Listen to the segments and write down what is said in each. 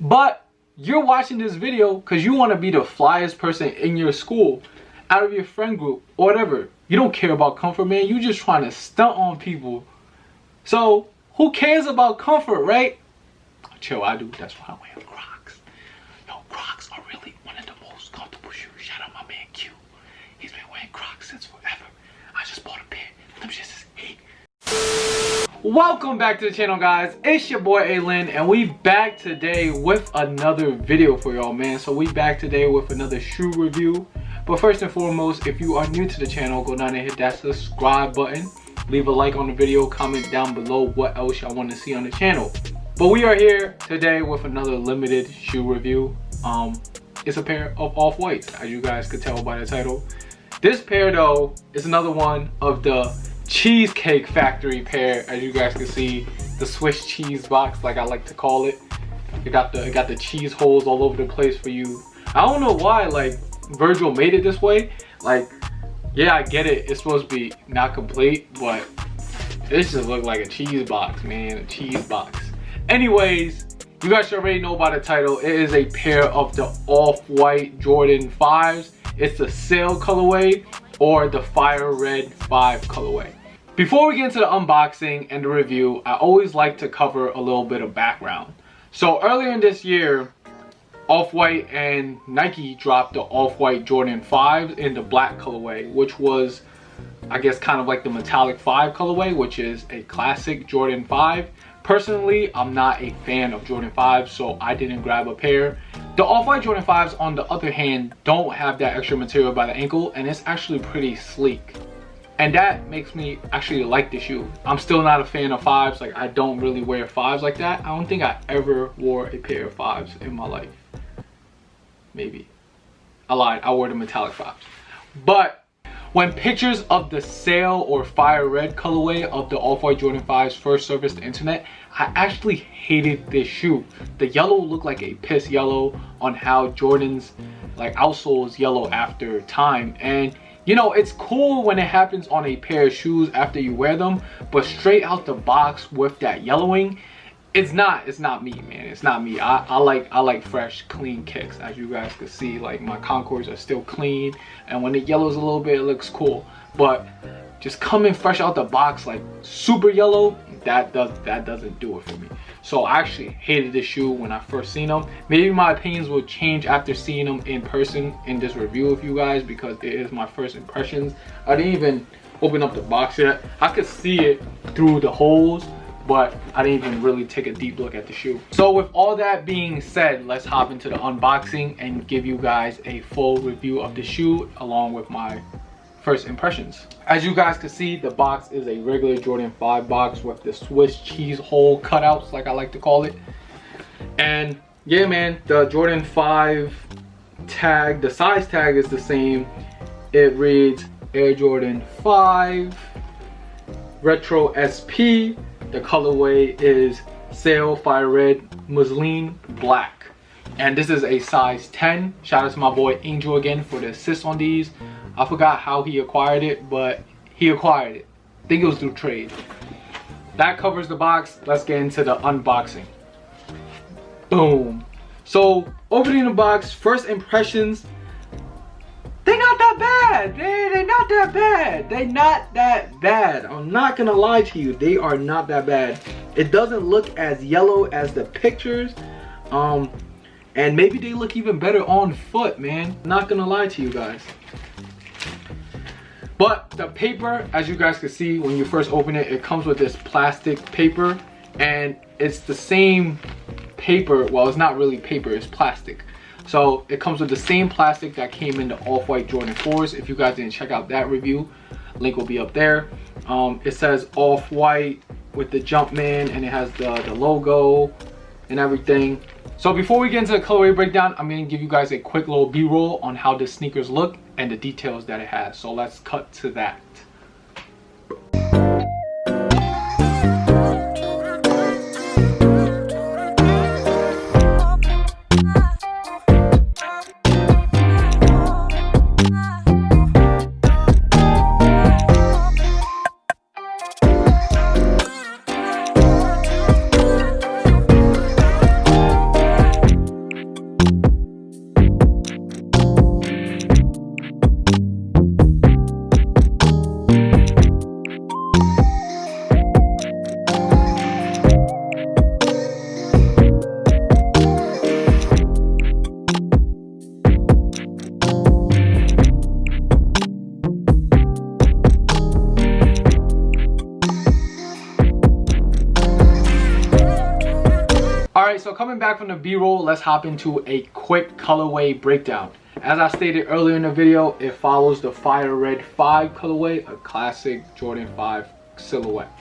But you're watching this video because you want to be the flyest person in your school, out of your friend group, or whatever. You don't care about comfort, man. You just trying to stunt on people. So who cares about comfort, right? Chill, I do. That's why I wear Crocs. Yo, Crocs are really one of the most comfortable shoes. Shout out my man Q. He's been wearing Crocs since forever. I just bought a pair. Them shits is heat. Welcome back to the channel, guys. It's your boy ALin, and we back today with another video for y'all, man. So we back today with another shoe review. But first and foremost, if you are new to the channel, go down and hit that subscribe button. Leave a like on the video, comment down below what else y'all want to see on the channel. But we are here today with another limited shoe review. It's a pair of off-whites, as you guys could tell by the title. This pair though is another one of the Cheesecake Factory pair, as you guys can see, the Swiss cheese box, like I like to call it. It got the cheese holes all over the place for you. I don't know why like Virgil made it this way. Like, yeah, I get it, it's supposed to be not complete, but this just looked like a cheese box, man, a cheese box. Anyways, you guys should already know by the title. It is a pair of the off-white Jordan 5s. It's the Resell colorway or the Fire Red 5 colorway. Before we get into the unboxing and the review, I always like to cover a little bit of background. So earlier in this year, Off-White and Nike dropped the Off-White Jordan 5 in the black colorway, which was, I guess, kind of like the metallic 5 colorway, which is a classic Jordan 5. Personally, I'm not a fan of Jordan 5s, so I didn't grab a pair. The Off-White Jordan 5s, on the other hand, don't have that extra material by the ankle, and it's actually pretty sleek. And that makes me actually like the shoe. I'm still not a fan of 5s. Like, I don't really wear 5s like that. I don't think I ever wore a pair of 5s in my life. Maybe. I lied. I wore the metallic 5s. But when pictures of the Resale or Fire Red colorway of the Off-White Jordan 5s first surfaced the internet, I actually hated this shoe. The yellow looked like a piss yellow on how Jordan's like outsoles yellow after time. And you know, it's cool when it happens on a pair of shoes after you wear them, but straight out the box with that yellowing, it's not me, man. It's not me. I like fresh, clean kicks. As you guys can see, like my Concords are still clean, and when it yellows a little bit, it looks cool. But just coming fresh out the box like super yellow, that doesn't do it for me. So I actually hated this shoe when I first seen them. Maybe my opinions will change after seeing them in person in this review with you guys, because it is my first impressions. I didn't even open up the box yet. I could see it through the holes, but I didn't even really take a deep look at the shoe. So with all that being said, let's hop into the unboxing and give you guys a full review of the shoe along with my first impressions. As you guys can see, the box is a regular Jordan 5 box with the Swiss cheese hole cutouts, like I like to call it. And yeah, man, the Jordan 5 tag, the size tag is the same. It reads Air Jordan 5 Retro SP. The colorway is Resale Fire Red Muslin Black. And this is a size 10. Shout out to my boy Angel again for the assist on these. I forgot how he acquired it, but he acquired it. I think it was through trade. That covers the box. Let's get into the unboxing. Boom. So opening the box, first impressions, they're not that bad. They're not that bad. They're not that bad. I'm not gonna lie to you. They are not that bad. It doesn't look as yellow as the pictures. And maybe they look even better on foot, man. Not gonna lie to you guys. But the paper, as you guys can see, when you first open it, it comes with this plastic paper, and it's the same paper. Well, it's not really paper, it's plastic. So it comes with the same plastic that came in the Off-White Jordan 4s. If you guys didn't check out that review, link will be up there. It says Off-White with the Jumpman, and it has the logo and everything. So before we get into the colorway breakdown, I'm going to give you guys a quick little b-roll on how the sneakers look and the details that it has. So let's cut to that. back from the B-roll, let's hop into a quick colorway breakdown. As I stated earlier in the video, it follows the Fire Red 5 colorway, a classic Jordan 5 silhouette.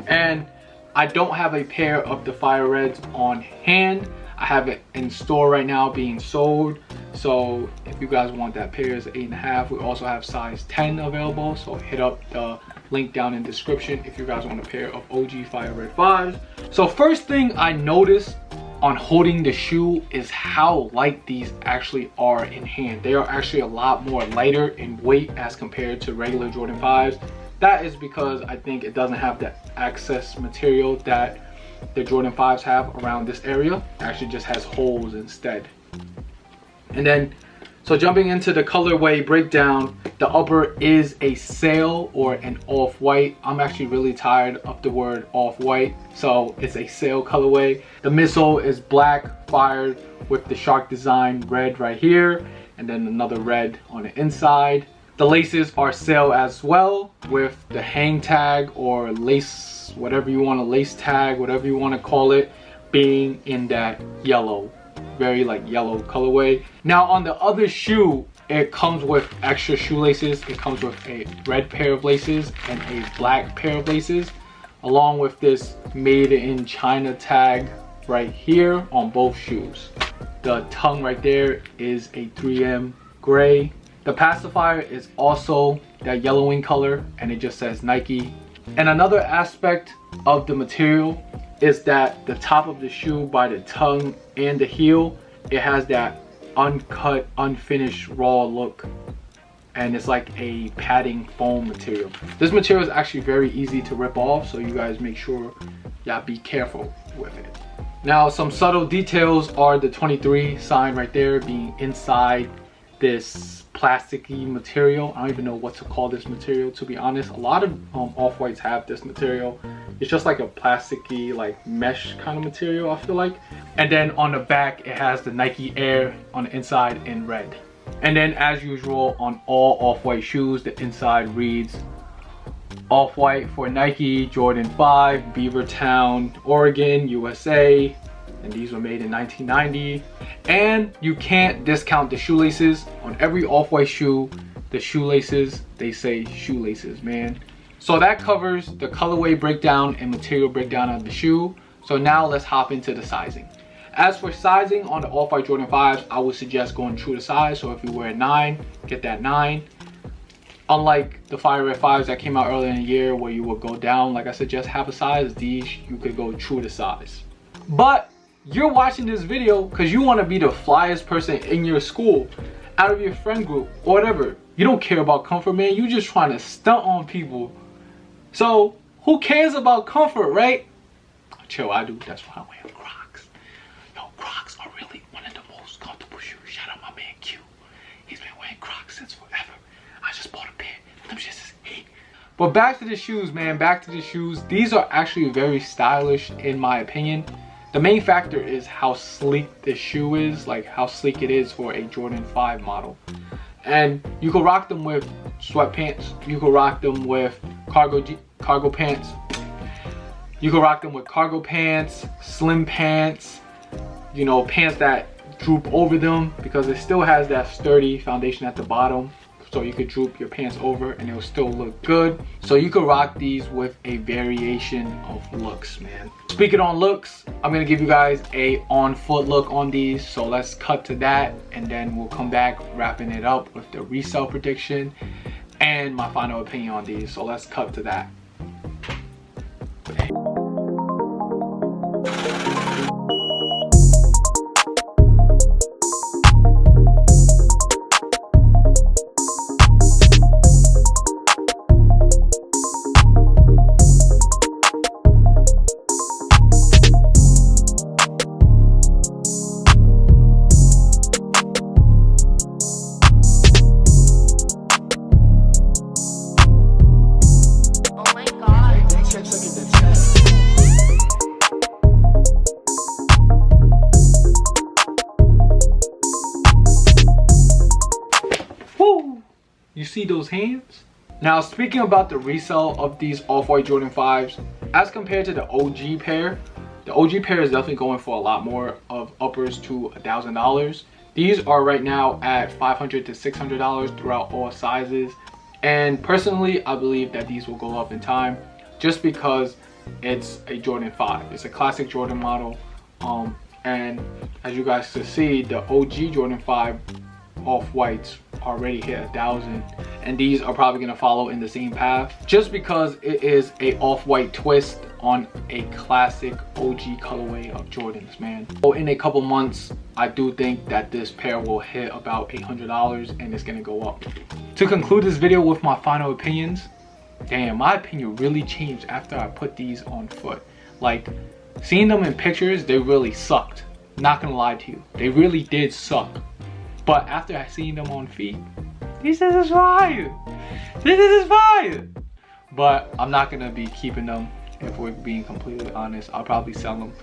And I don't have a pair of the Fire Reds on hand. I have it in store right now being sold. So if you guys want that pair, it's 8.5. We also have size 10 available. So hit up the link down in the description if you guys want a pair of OG Fire Red 5s. So first thing I noticed on holding the shoe is how light these actually are in hand. They are actually a lot more lighter in weight as compared to regular Jordan 5s. That is because I think it doesn't have the excess material that the Jordan 5s have around this area. It actually just has holes instead. And then, so jumping into the colorway breakdown, the upper is a sail or an off-white. I'm actually really tired of the word off-white, so it's a sail colorway. The midsole is black, fired with the shark design red right here, and then another red on the inside. The laces are sail as well, with the hang tag or lace, whatever you want to lace tag, whatever you want to call it, being in that yellow, very like yellow colorway. Now on the other shoe, it comes with extra shoelaces. It comes with a red pair of laces and a black pair of laces, along with this made in China tag right here on both shoes. The tongue right there is a 3M gray. The pacifier is also that yellowing color, and it just says Nike. And another aspect of the material is that the top of the shoe, by the tongue and the heel, it has that uncut, unfinished, raw look, and it's like a padding foam material. This material is actually very easy to rip off, so you guys make sure y'all be careful with it. Now some subtle details are the 23 sign right there being inside this plasticky material. I don't even know what to call this material, to be honest. A lot of off-whites have this material. It's just like a plasticky, like mesh kind of material, I feel like. And then on the back, it has the Nike Air on the inside in red. And then as usual, on all off-white shoes, the inside reads Off-White for Nike, Jordan 5, Beavertown, Oregon, USA. And these were made in 1990. And you can't discount the shoelaces. On every off-white shoe, the shoelaces, they say shoelaces, man. So that covers the colorway breakdown and material breakdown of the shoe. So now let's hop into the sizing. As for sizing on the off-white Jordan 5s, I would suggest going true to size. So if you wear a 9, get that 9. Unlike the Fire Red 5s that came out earlier in the year where you would go down, like I said, just have a size. These, you could go true to size. But you're watching this video because you want to be the flyest person in your school, out of your friend group, or whatever. You don't care about comfort, man. You just trying to stunt on people. So who cares about comfort, right? Chill, I do. That's why I wear Crocs. Yo, Crocs are really one of the most comfortable shoes. Shout out my man Q. He's been wearing Crocs since forever. I just bought a pair. Them shits is heat. But back to the shoes, man. Back to the shoes. These are actually very stylish in my opinion. The main factor is how sleek this shoe is, like how sleek it is for a Jordan 5 model. And you can rock them with sweatpants. You can rock them with cargo pants. You can rock them with cargo pants, slim pants, you know, pants that droop over them because it still has that sturdy foundation at the bottom. So you could droop your pants over and it'll still look good. So you could rock these with a variation of looks, man. Speaking on looks, I'm gonna give you guys a on foot look on these. So let's cut to that and then we'll come back wrapping it up with the resale prediction and my final opinion on these. So let's cut to that. You see those hands? Now speaking about the resale of these off-white Jordan 5s, as compared to the OG pair, The OG pair is definitely going for a lot more, of uppers to $1,000. These are right now at $500 to $600 throughout all sizes. And personally, I believe that these will go up in time just because it's a Jordan 5. It's a classic Jordan model. And as you guys can see, the OG Jordan 5 off-whites already hit 1,000, and these are probably going to follow in the same path just because it is a off-white twist on a classic OG colorway of Jordans, man. So in a couple months, I do think that this pair will hit about $800 and it's going to go up. To conclude this video with my final opinions, damn, my opinion really changed after I put these on foot. Like, seeing them in pictures, they really sucked. Not gonna lie to you, they really did suck. But after I seen them on feet, this is fire. This is fire. But I'm not gonna be keeping them, if we're being completely honest. I'll probably sell them.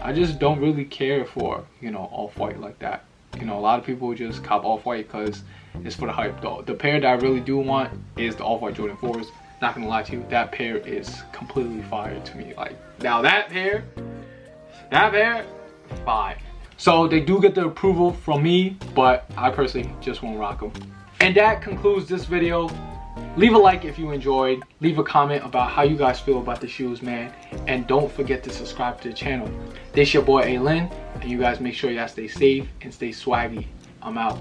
I just don't really care for, you know, off-white like that. You know, a lot of people just cop off-white because it's for the hype. Though the pair that I really do want is the off-white Jordan 4s. Not gonna lie to you, that pair is completely fire to me. Like, now that pair, fire. So they do get the approval from me, but I personally just won't rock them. And that concludes this video. Leave a like if you enjoyed. Leave a comment about how you guys feel about the shoes, man. And don't forget to subscribe to the channel. This your boy ALin, and you guys make sure y'all stay safe and stay swaggy. I'm out.